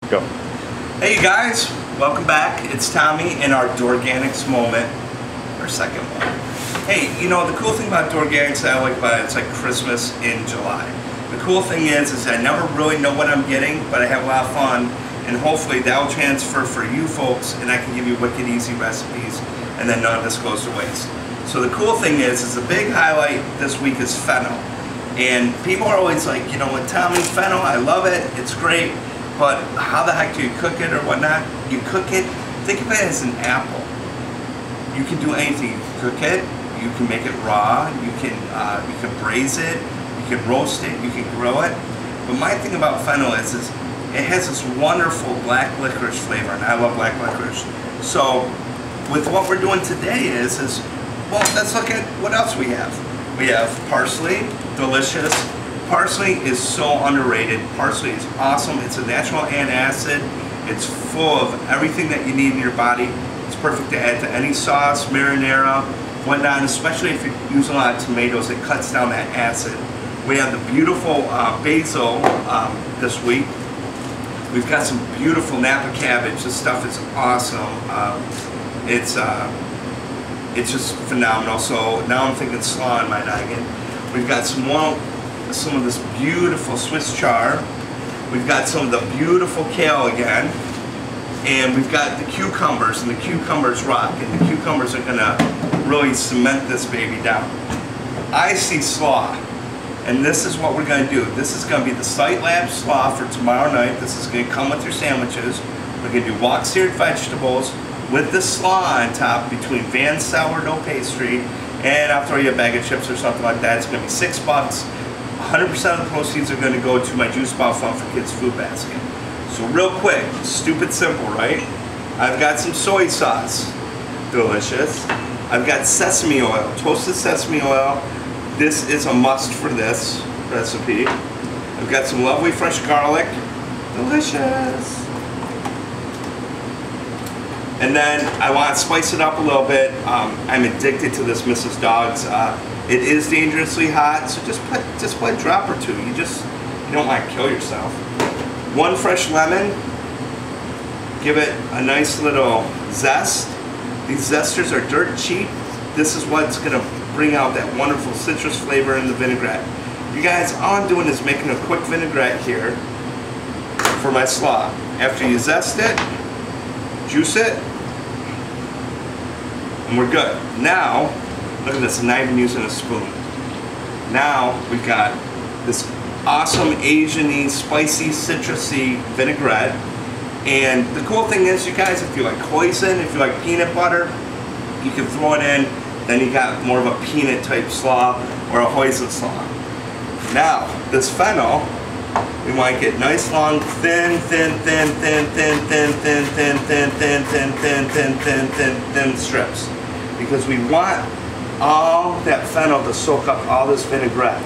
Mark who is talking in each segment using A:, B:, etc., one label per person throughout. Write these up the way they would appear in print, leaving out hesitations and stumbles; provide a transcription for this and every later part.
A: Go.
B: Hey you guys, welcome back. It's Tommy in our Doorganics moment, our second one. Hey, you know the cool thing about Doorganics that I like about it, it's like Christmas in July. The cool thing is I never really know what I'm getting, but I have a lot of fun, and hopefully that will transfer for you folks, and I can give you wicked easy recipes, and then none of this goes to waste. So the cool thing is the big highlight this week is fennel. And people are always like, you know what, Tommy, fennel, I love it, it's great, but how the heck do you cook it or whatnot? You cook it, think of it as an apple. You can do anything. You can cook it, you can make it raw, you can braise it, you can roast it, you can grill it. But my thing about fennel is it has this wonderful black licorice flavor, and I love black licorice. So with what we're doing today is well, let's look at what else we have. We have parsley, delicious. Parsley is so underrated. Parsley is awesome. It's a natural antacid. It's full of everything that you need in your body. It's perfect to add to any sauce, marinara, whatnot, especially if you use a lot of tomatoes. It cuts down that acid. We have the beautiful basil this week. We've got some beautiful Napa cabbage. This stuff is awesome. It's just phenomenal. So now I'm thinking slaw in my noggin. We've got some of this beautiful Swiss chard. We've got some of the beautiful kale again. And we've got the cucumbers, and the cucumbers rock. And the cucumbers are gonna really cement this baby down. I see slaw. And this is what we're gonna do. This is gonna be the Site Lab slaw for tomorrow night. This is gonna come with your sandwiches. We're gonna do wok-seared vegetables with the slaw on top between Van sourdough pastry, and I'll throw you a bag of chips or something like that. It's gonna be $6. 100% of the proceeds are gonna go to my Juice Ball Fund for Kids Food Basket. So real quick, stupid simple, right? I've got some soy sauce, delicious. I've got sesame oil, toasted sesame oil. This is a must for this recipe. I've got some lovely fresh garlic, delicious. And then I want to spice it up a little bit. I'm addicted to this Mrs. Dogs. It is dangerously hot, so just put a drop or two. You don't want to kill yourself. One fresh lemon. Give it a nice little zest. These zesters are dirt cheap. This is what's gonna bring out that wonderful citrus flavor in the vinaigrette. You guys, all I'm doing is making a quick vinaigrette here for my slaw. After you zest it, juice it, and we're good. Now, look at this, I'm not even using a spoon. Now, we've got this awesome Asian-y, spicy, citrusy vinaigrette. And the cool thing is, you guys, if you like hoisin, if you like peanut butter, you can throw it in. Then you got more of a peanut type slaw or a hoisin slaw. Now, this fennel, we want to get nice long, thin strips, because we want all that fennel to soak up all this vinaigrette.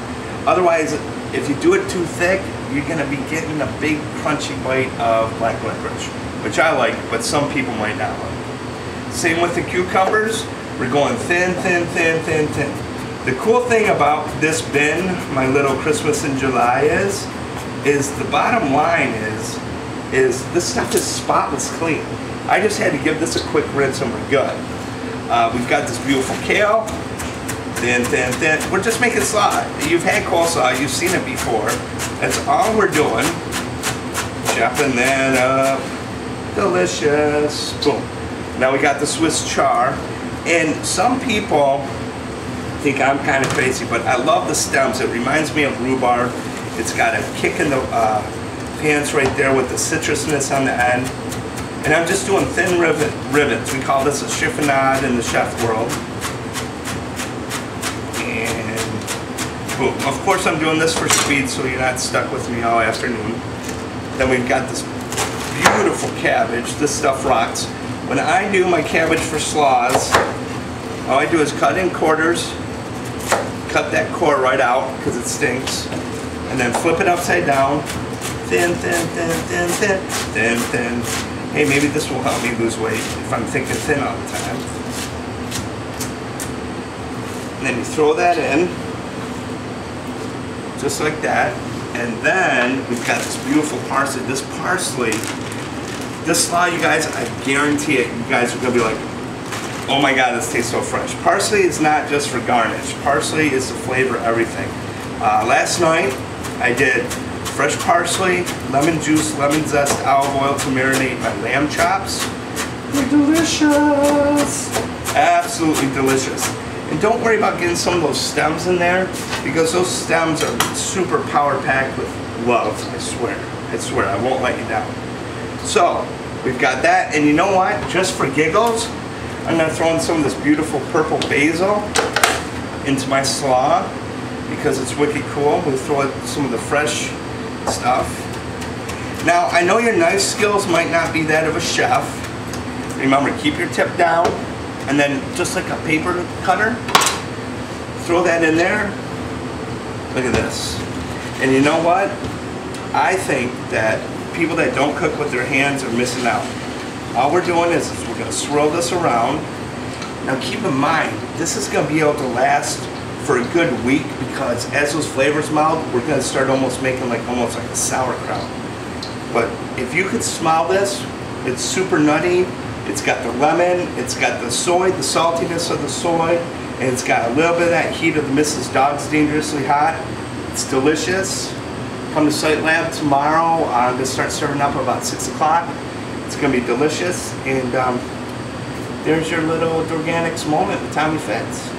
B: Otherwise, if you do it too thick, you're going to be getting a big crunchy bite of black licorice, which I like, but some people might not like. Same with the cucumbers. We're going thin. The cool thing about this bin, my little Christmas in July is the bottom line is this stuff is spotless clean. I just had to give this a quick rinse and we're good. We've got this beautiful kale. Thin. We're just making slaw. You've had coleslaw, you've seen it before. That's all we're doing. Chopping that up. Delicious. Boom. Now we got the Swiss chard. And some people think I'm kind of crazy, but I love the stems. It reminds me of rhubarb. It's got a kick in the pants right there with the citrusness on the end. And I'm just doing thin ribbons. We call this a chiffonade in the chef world. And boom. Of course I'm doing this for speed so you're not stuck with me all afternoon. Then we've got this beautiful cabbage. This stuff rocks. When I do my cabbage for slaws, all I do is cut in quarters, cut that core right out because it stinks, and then flip it upside down, thin. Hey, maybe this will help me lose weight if I'm thinking thin all the time. And then you throw that in, just like that. And then we've got this beautiful parsley. This parsley This slaw, you guys, I guarantee it, you guys are gonna be like, oh my God, this tastes so fresh. Parsley is not just for garnish. Parsley is to flavor everything. Last night, I did fresh parsley, lemon juice, lemon zest, olive oil to marinate my lamb chops. They're delicious. Absolutely delicious. And don't worry about getting some of those stems in there, because those stems are super power packed with love, I swear. I swear, I won't let you down. So, we've got that, and you know what? Just for giggles, I'm gonna throw in some of this beautiful purple basil into my slaw, because it's wicked cool. We'll throw in some of the fresh stuff. Now, I know your knife skills might not be that of a chef. Remember, keep your tip down, and then just like a paper cutter, throw that in there. Look at this. And you know what? I think that people that don't cook with their hands are missing out. All we're doing is we're going to swirl this around. Now keep in mind, this is going to be able to last for a good week, because as those flavors meld, we're going to start almost making almost like a sauerkraut. But if you could smell this, it's super nutty. It's got the lemon, it's got the soy, the saltiness of the soy, and it's got a little bit of that heat of the Mrs. Dog's Dangerously Hot. It's delicious. Come to Site Lab tomorrow. I'm going to start serving up about 6 o'clock. It's going to be delicious. And there's your little Doorganics moment with Tommy Fitz.